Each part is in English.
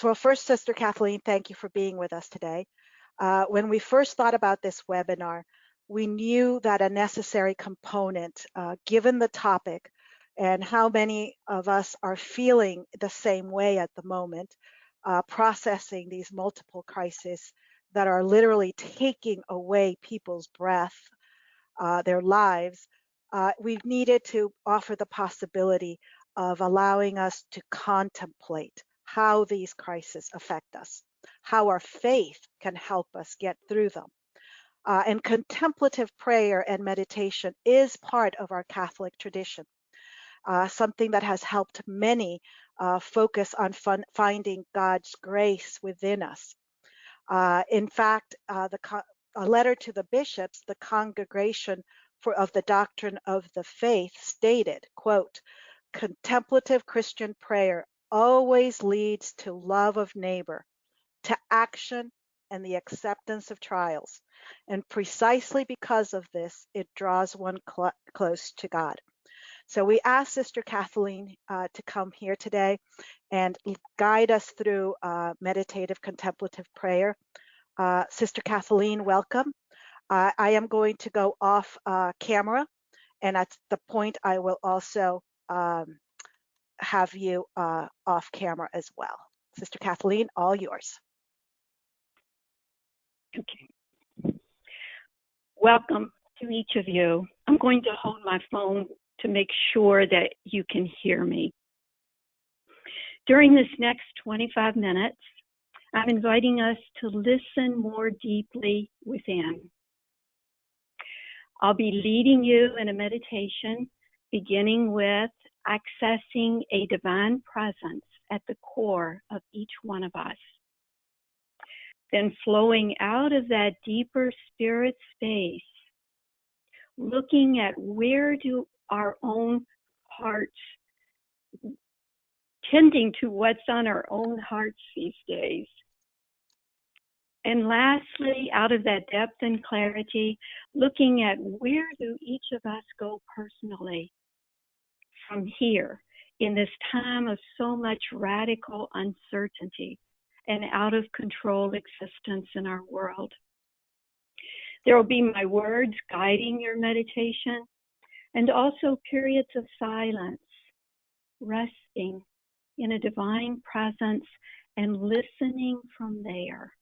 Well, first, Sister Kathleen, thank you for being with us today. When we first thought about this webinar, we knew that a necessary component, given the topic and how many of us are feeling the same way at the moment, processing these multiple crises that are literally taking away people's breath, their lives, we needed to offer the possibility of allowing us to contemplate how these crises affect us, how our faith can help us get through them. And contemplative prayer and meditation is part of our Catholic tradition, something that has helped many focus on finding God's grace within us. In fact, a letter to the bishops, the Congregation of the Doctrine of the Faith stated, quote, "Contemplative Christian prayer always leads to love of neighbor, to action and the acceptance of trials. And precisely because of this, it draws one close to God." So we asked Sister Kathleen to come here today and guide us through meditative contemplative prayer. Sister Kathleen, welcome. I am going to go off camera, and at the point I will also have you off camera as well. Sister Kathleen, all yours. Okay. Welcome to each of you. I'm going to hold my phone to make sure that you can hear me. During this next 25 minutes, I'm inviting us to listen more deeply within. I'll be leading you in a meditation, beginning with accessing a divine presence at the core of each one of us. Then flowing out of that deeper spirit space, looking at where do our own hearts, tending to what's on our own hearts these days. And lastly, out of that depth and clarity, looking at where do each of us go personally from here in this time of so much radical uncertainty and out of control existence in our world. There will be my words guiding your meditation, and also periods of silence, resting in a divine presence and listening from there.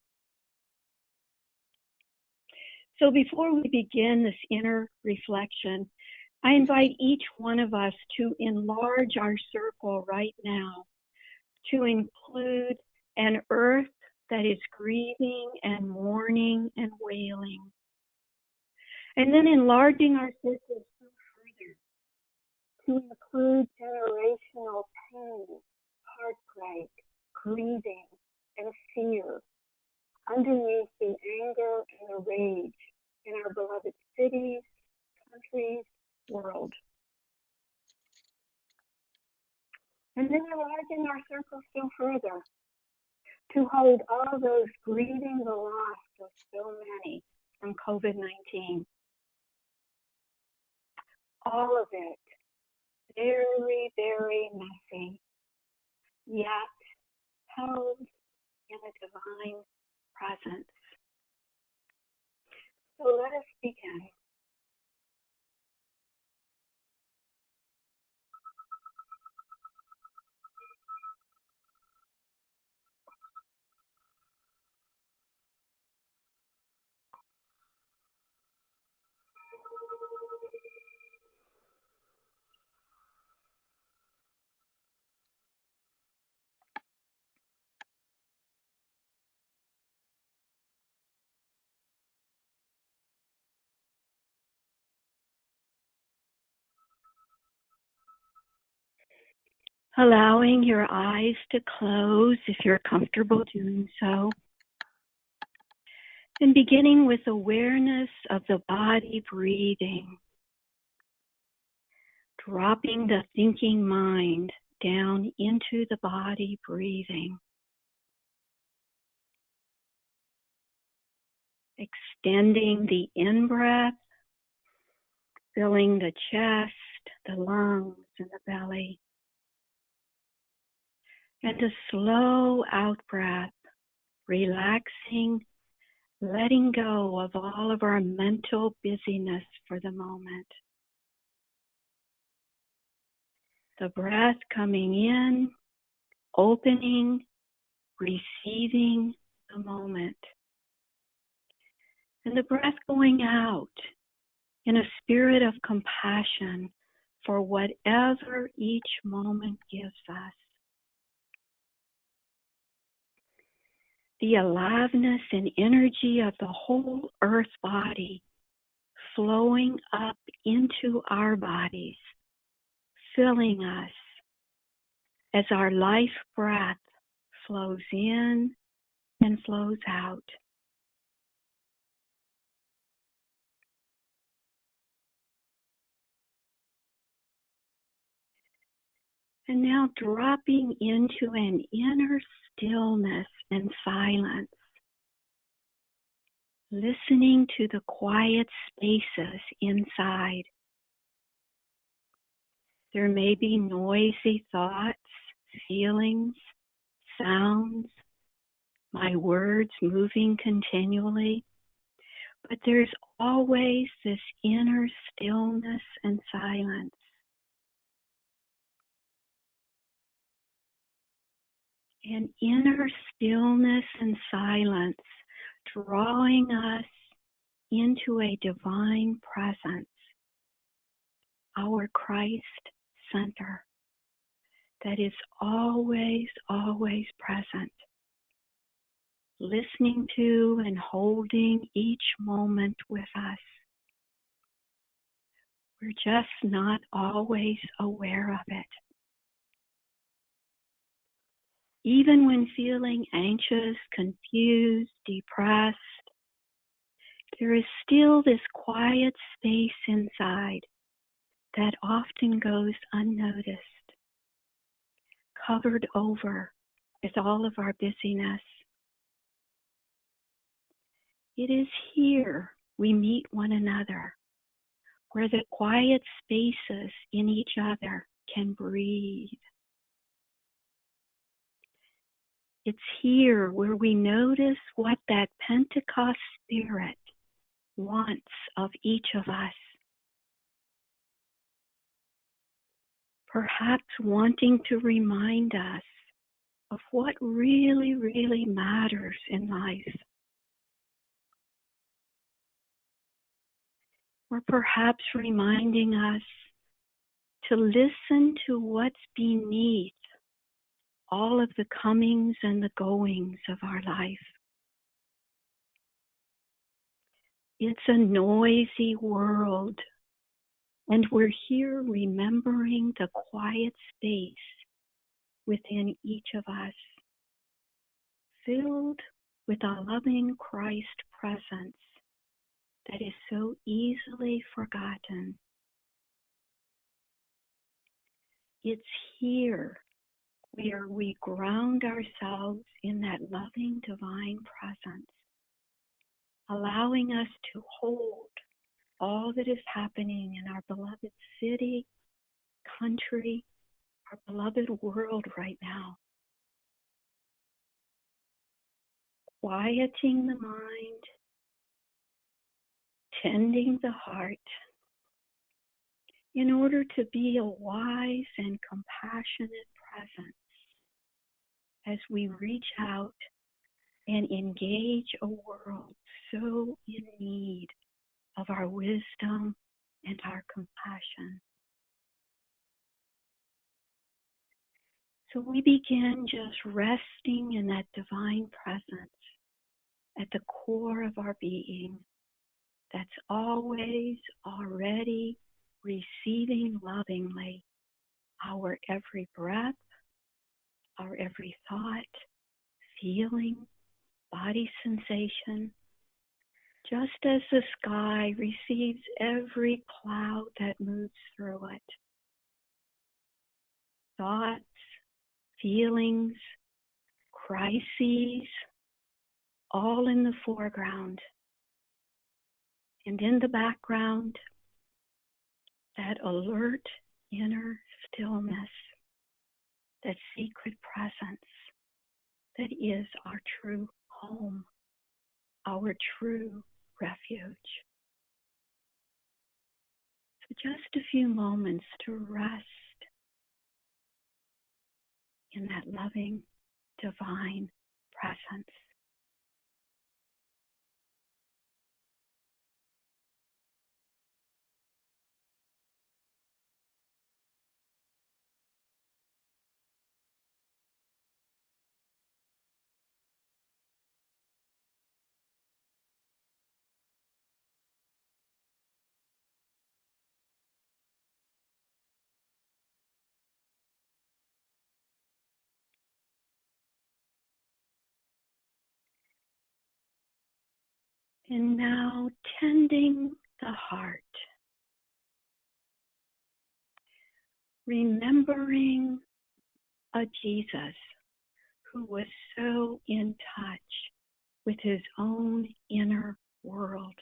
So before we begin this inner reflection, I invite each one of us to enlarge our circle right now to include an earth that is grieving and mourning and wailing. And then enlarging our circle still further to include generational pain, heartbreak, grieving, and fear underneath the anger and the rage in our beloved cities, countries, world. And then enlarging our circle still further to hold all those grieving the loss of so many from COVID-19. All of it very, very messy, yet held in a divine presence. So let us begin. Allowing your eyes to close if you're comfortable doing so. And beginning with awareness of the body breathing. Dropping the thinking mind down into the body breathing. Extending the in-breath, filling the chest, the lungs, and the belly. And a slow out breath, relaxing, letting go of all of our mental busyness for the moment. The breath coming in, opening, receiving the moment. And the breath going out in a spirit of compassion for whatever each moment gives us. The aliveness and energy of the whole earth body flowing up into our bodies, filling us as our life breath flows in and flows out. And now dropping into an inner stillness and silence, listening to the quiet spaces inside. There may be noisy thoughts, feelings, sounds, my words moving continually, but there's always this inner stillness and silence. And inner stillness and silence drawing us into a divine presence, our Christ center that is always, always present, listening to and holding each moment with us. We're just not always aware of it. Even when feeling anxious, confused, depressed, there is still this quiet space inside that often goes unnoticed, covered over with all of our busyness. It is here we meet one another, where the quiet spaces in each other can breathe. It's here where we notice what that Pentecost spirit wants of each of us. Perhaps wanting to remind us of what really, really matters in life. Or perhaps reminding us to listen to what's beneath all of the comings and the goings of our life. It's a noisy world, and we're here remembering the quiet space within each of us, filled with a loving Christ presence that is so easily forgotten. It's here where we ground ourselves in that loving divine presence, allowing us to hold all that is happening in our beloved city, country, our beloved world right now. Quieting the mind, tending the heart, in order to be a wise and compassionate presence as we reach out and engage a world so in need of our wisdom and our compassion. So we begin just resting in that divine presence at the core of our being that's always already receiving lovingly our every breath, our every thought, feeling, body sensation, just as the sky receives every cloud that moves through it. Thoughts, feelings, crises, all in the foreground. And in the background, that alert inner stillness, that secret presence that is our true home, our true refuge. So just a few moments to rest in that loving, divine presence. And now tending the heart, remembering a Jesus who was so in touch with his own inner world.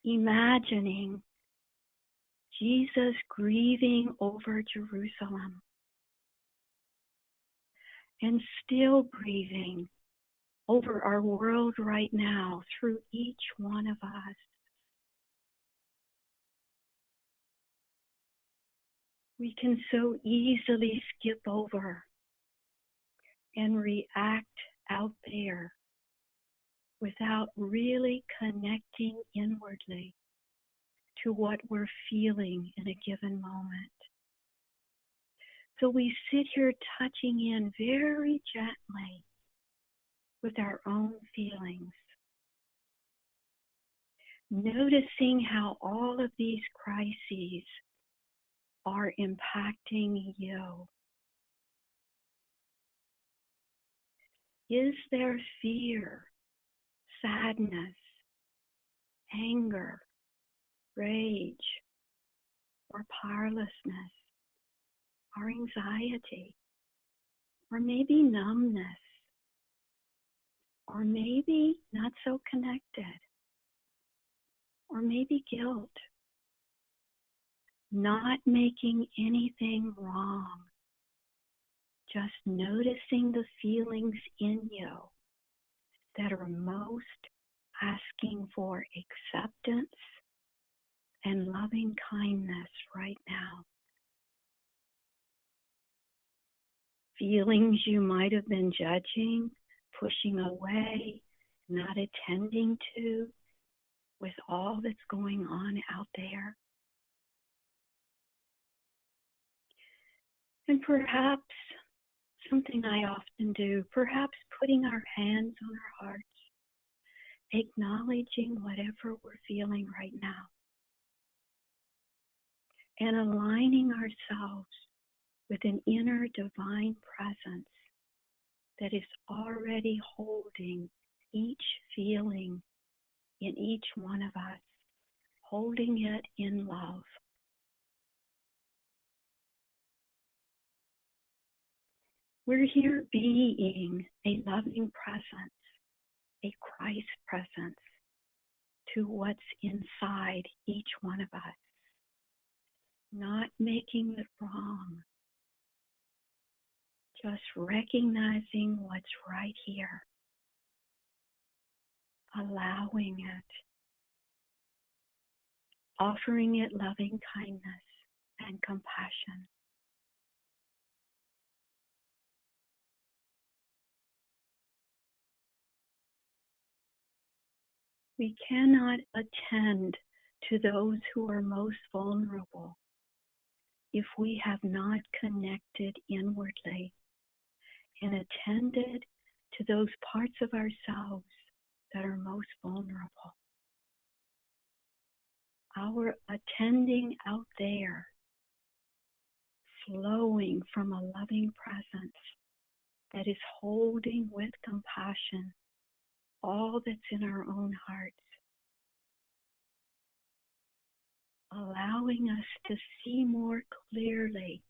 Imagining Jesus grieving over Jerusalem and still grieving over our world right now through each one of us. We can so easily skip over and react out there without really connecting inwardly to what we're feeling in a given moment. So we sit here touching in very gently with our own feelings, noticing how all of these crises are impacting you. Is there fear, sadness, anger, rage, or powerlessness, or anxiety, or maybe numbness, or maybe not so connected, or maybe guilt, not making anything wrong, just noticing the feelings in you that are most asking for acceptance and loving kindness right now. Feelings you might have been judging, pushing away, not attending to with all that's going on out there. And perhaps something I often do, perhaps putting our hands on our hearts, acknowledging whatever we're feeling right now, and aligning ourselves with an inner divine presence that is already holding each feeling in each one of us, holding it in love. We're here being a loving presence, a Christ presence to what's inside each one of us, not making it wrong, just recognizing what's right here, allowing it, offering it loving kindness and compassion. We cannot attend to those who are most vulnerable if we have not connected inwardly and attended to those parts of ourselves that are most vulnerable. Our attending out there, flowing from a loving presence that is holding with compassion all that's in our own hearts, allowing us to see more clearly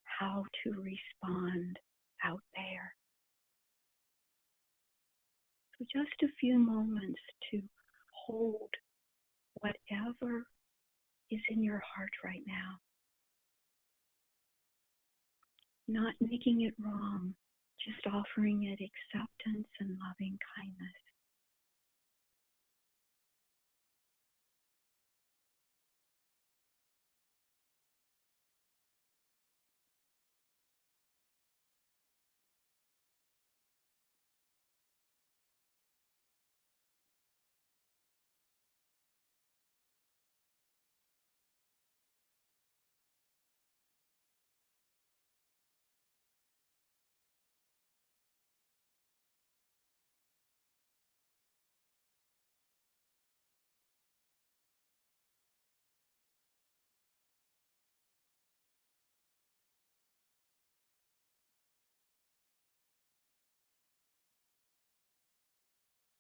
how to respond out there. So just a few moments to hold whatever is in your heart right now. not making it wrong, just offering it acceptance and loving kindness.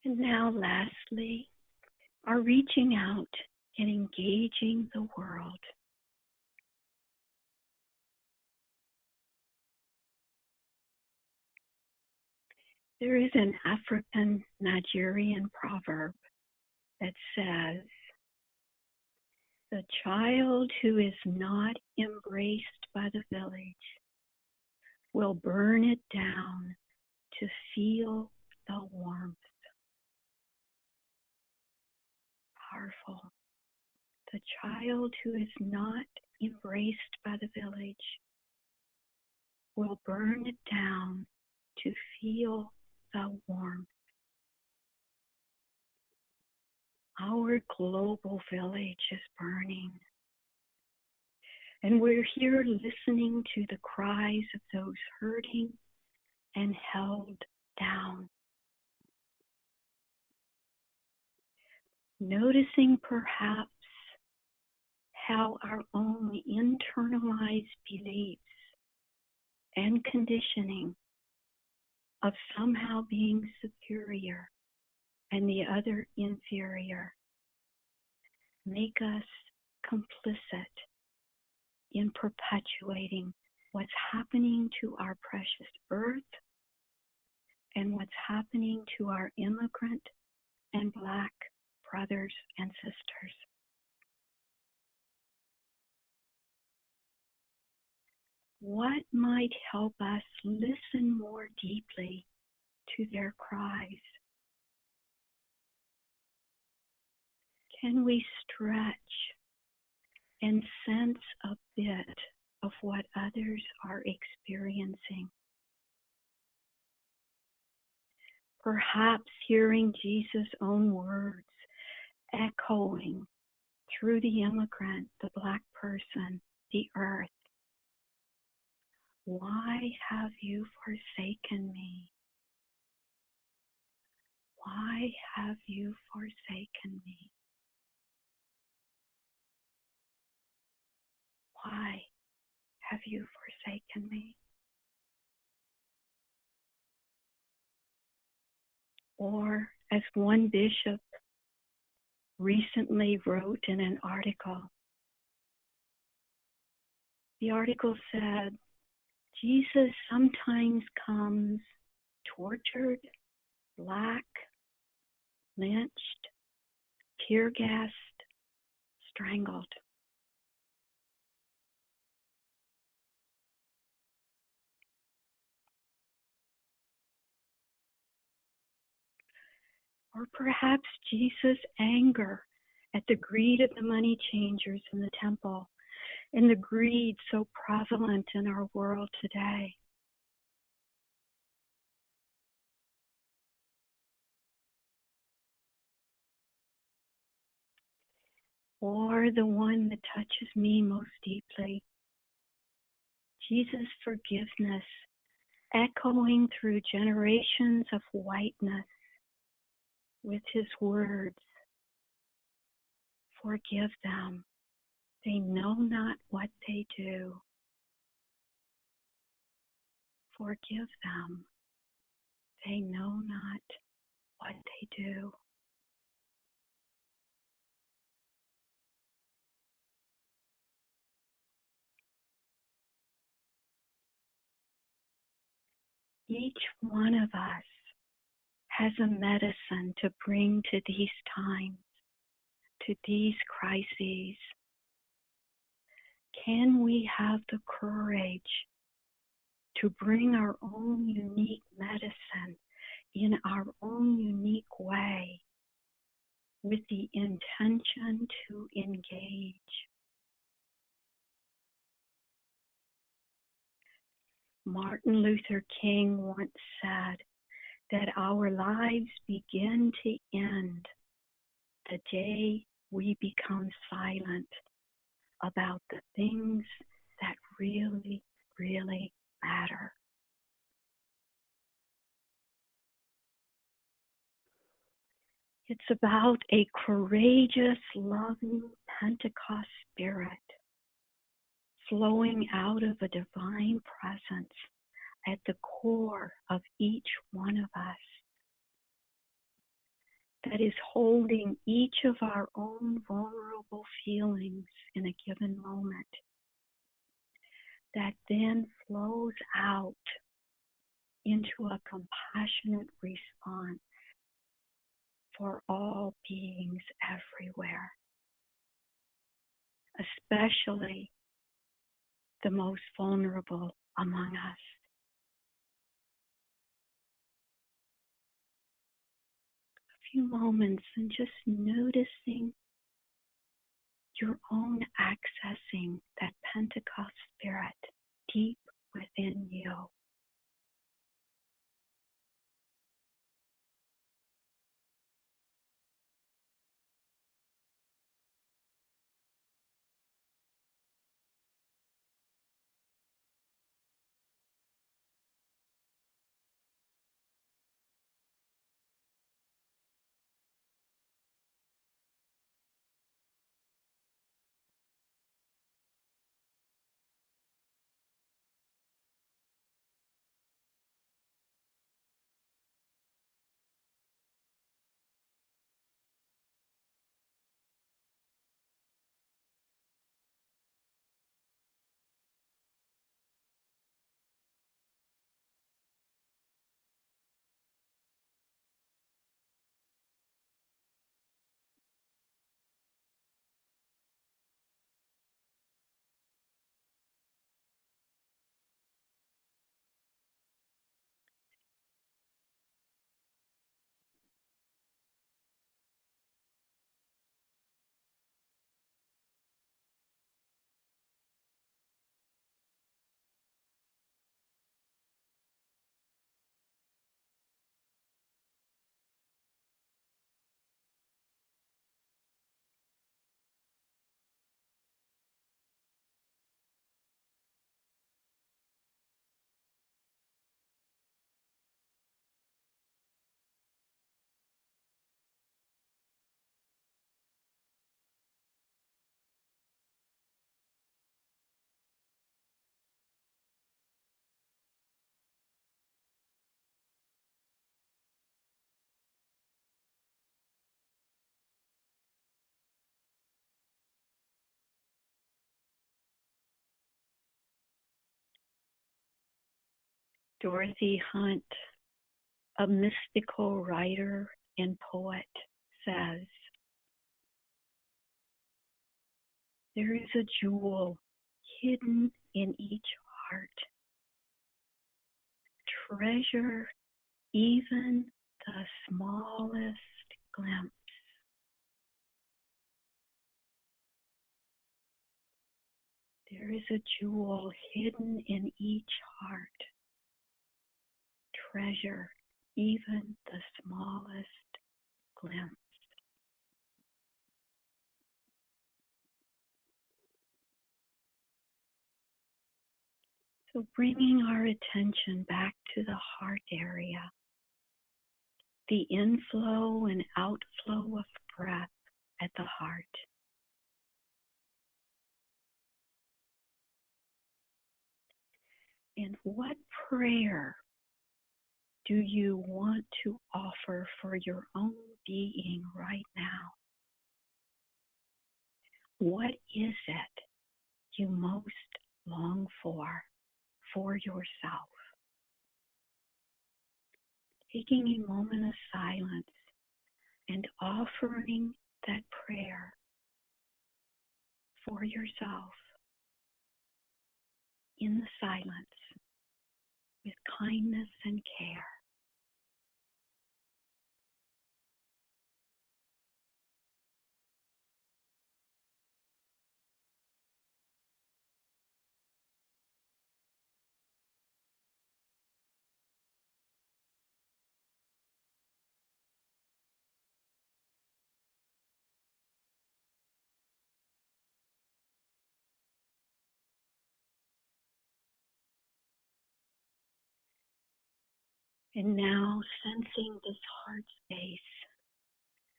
And now, lastly, our reaching out and engaging the world. There is an African Nigerian proverb that says, "The child who is not embraced by the village will burn it down to feel the warmth." Powerful. The child who is not embraced by the village will burn it down to feel the warmth. Our global village is burning, and we're here listening to the cries of those hurting and held down. Noticing perhaps how our own internalized beliefs and conditioning of somehow being superior and the other inferior make us complicit in perpetuating what's happening to our precious earth and what's happening to our immigrant and Black brothers and sisters. What might help us listen more deeply to their cries? Can we stretch and sense a bit of what others are experiencing? Perhaps hearing Jesus' own words echoing through the immigrant, the Black person, the earth. Why have you forsaken me? Why have you forsaken me? Why have you forsaken me? Or as one bishop recently wrote in an article, the article said, Jesus sometimes comes tortured, Black, lynched, tear gassed, strangled. Or perhaps Jesus' anger at the greed of the money changers in the temple and the greed so prevalent in our world today. Or the one that touches me most deeply, Jesus' forgiveness echoing through generations of whiteness with his words, "Forgive them, they know not what they do. Forgive them, they know not what they do." Each one of us has a medicine to bring to these times, to these crises. Can we have the courage to bring our own unique medicine in our own unique way with the intention to engage. Martin Luther King once said that our lives begin to end the day we become silent about the things that really, really matter. It's about a courageous, loving Pentecost spirit flowing out of a divine presence at the core of each one of us, that is holding each of our own vulnerable feelings in a given moment, that then flows out into a compassionate response for all beings everywhere, especially the most vulnerable among us. A few moments and just noticing your own accessing that Pentecost spirit deep within you. Dorothy Hunt, a mystical writer and poet, says, "There is a jewel hidden in each heart. Treasure even the smallest glimpse." There is a jewel hidden in each heart. Treasure even the smallest glimpse. So bringing our attention back to the heart area, the inflow and outflow of breath at the heart. And what prayer do you want to offer for your own being right now? What is it you most long for yourself? Taking a moment of silence and offering that prayer for yourself in the silence. with kindness and care. And now sensing this heart space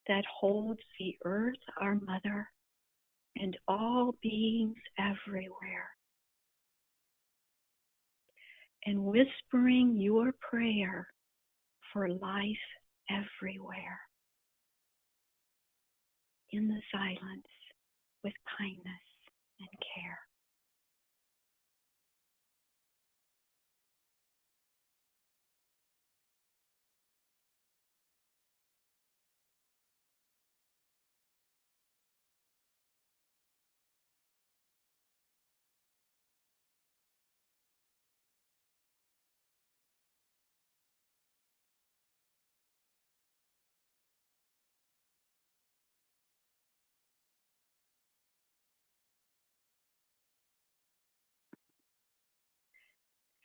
that holds the earth, our mother, and all beings everywhere. And whispering your prayer for life everywhere in the silence with kindness and care.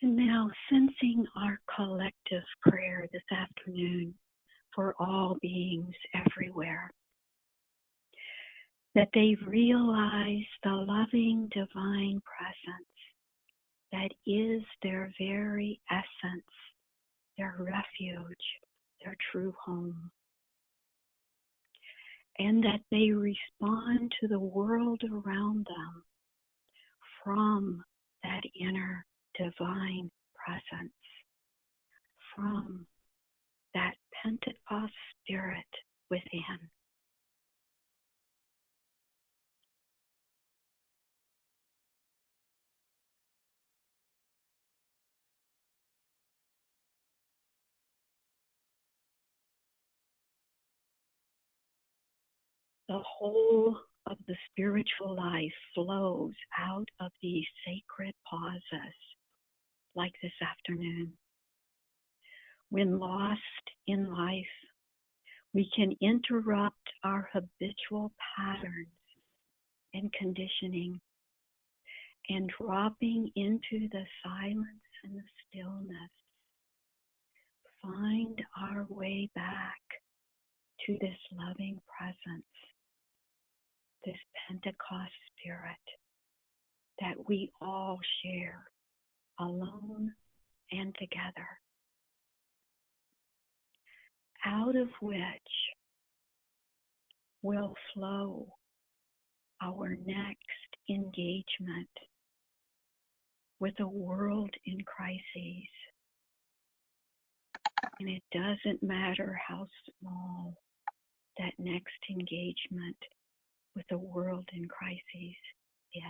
And now sensing our collective prayer this afternoon for all beings everywhere, that they realize the loving divine presence that is their very essence, their refuge, their true home, and that they respond to the world around them from that inner divine presence, from that Pentecost spirit within. The whole of the spiritual life flows out of these sacred pauses, like this afternoon. When lost in life, we can interrupt our habitual patterns and conditioning, and dropping into the silence and the stillness, find our way back to this loving presence, this Pentecost spirit that we all share, alone and together, out of which will flow our next engagement with a world in crises. And it doesn't matter how small that next engagement with a world in crises is.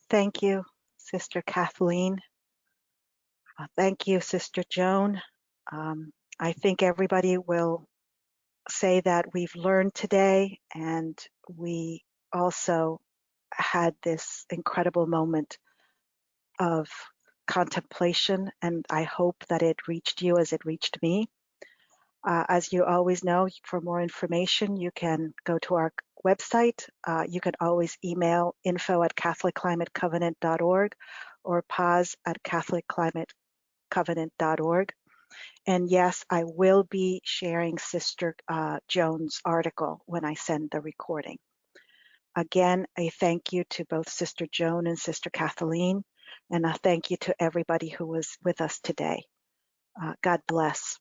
Thank you, Sister Kathleen. Thank you, Sister Joan. I think everybody will say that we've learned today, and we also had this incredible moment of contemplation, and I hope that it reached you as it reached me. As you always know, for more information, you can go to our website. You can always email info@catholicclimatecovenant.org or pause@catholicclimatecovenant.org. And yes, I will be sharing Sister Joan's article when I send the recording. Again, a thank you to both Sister Joan and Sister Kathleen, and a thank you to everybody who was with us today. God bless.